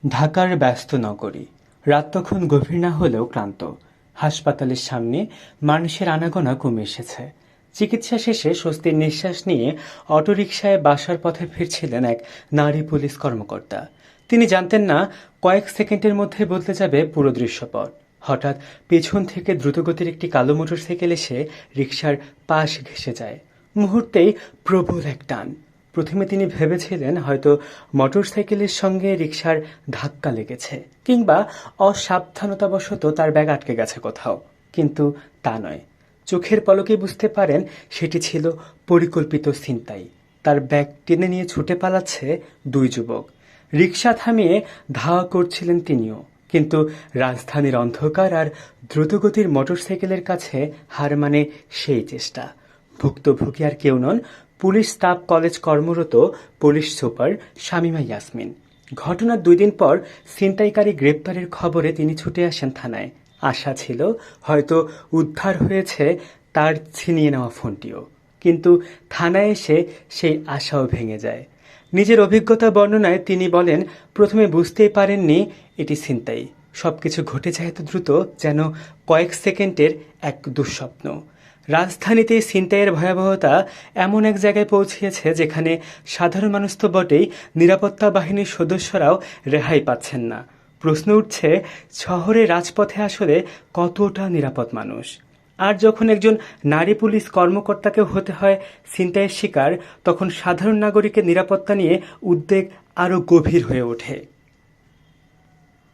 ঢাকার ব্যস্ত নগরী। রাত তখন গভীর না হলেও ক্লান্ত। হাসপাতালের সামনে মানুষের আনাগোনা কমে এসেছে। চিকিৎসা শেষে স্বস্তির নিঃশ্বাস নিয়ে অটোরিকশায় বাসার পথে ফিরছিলেন এক নারী পুলিশ কর্মকর্তা। তিনি জানতেন না কয়েক সেকেন্ডের মধ্যে বদলে যাবে পুরো দৃশ্যপট। হঠাৎ পেছন থেকে দ্রুতগতির একটি কালো মোটরসাইকেল এসে রিকশার পাশ ঘেঁষে যায়। মুহূর্তেই প্রবল এক টান। প্রথমে তিনি ভেবেছিলেন হয়তো মোটরসাইকেলের সঙ্গে রিকশার ধাক্কা লেগেছে, কিংবা অসাবধানতাবশত তার ব্যাগ আটকে গেছে কোথাও। কিন্তু তা নয়। চোখের পলকে বুঝতে পারেন সেটি ছিল পরিকল্পিত ছিনতাই। তার ব্যাগ টেনে নিয়ে ছুটে পালাচ্ছে দুই যুবক। রিকশা থামিয়ে ধাওয়া করছিলেন তিনিও, কিন্তু রাজধানীর অন্ধকার আর দ্রুতগতির মোটরসাইকেলের কাছে হার মানে সেই চেষ্টা। ভুক্তভোগী আর কেউ নন, পুলিশ স্টাফ কলেজ কর্মরত পুলিশ সুপার শামীমা ইয়াসমিন। ঘটনার 2 দিন পর ছিনতাইকারী গ্রেপ্তারের খবরে তিনি ছুটে আসেন থানায়। আশা ছিল হয়তো উদ্ধার হয়েছে তার ছিনিয়ে নেওয়া ফোনটিও। কিন্তু থানায় এসে সেই আশাও ভেঙে যায়। নিজের অভিজ্ঞতা বর্ণনায় তিনি বলেন, প্রথমে বুঝতেই পারেননি এটি ছিনতাই। সবকিছু ঘটে যায় এত দ্রুত, যেন কয়েক সেকেন্ডের এক দুঃস্বপ্ন। রাজধানীতে ছিনতাইয়ের ভয়াবহতা এমন এক জায়গায় পৌঁছিয়েছে যেখানে সাধারণ মানুষ তো বটেই, নিরাপত্তা বাহিনীর সদস্যরাও রেহাই পাচ্ছেন না। প্রশ্ন উঠছে, শহরের রাজপথে আসলে কতটা নিরাপদ মানুষ? আর যখন একজন নারী পুলিশ কর্মকর্তাকে হতে হয় ছিনতাইয়ের শিকার, তখন সাধারণ নাগরিকের নিরাপত্তা নিয়ে উদ্বেগ আরও গভীর হয়ে ওঠে।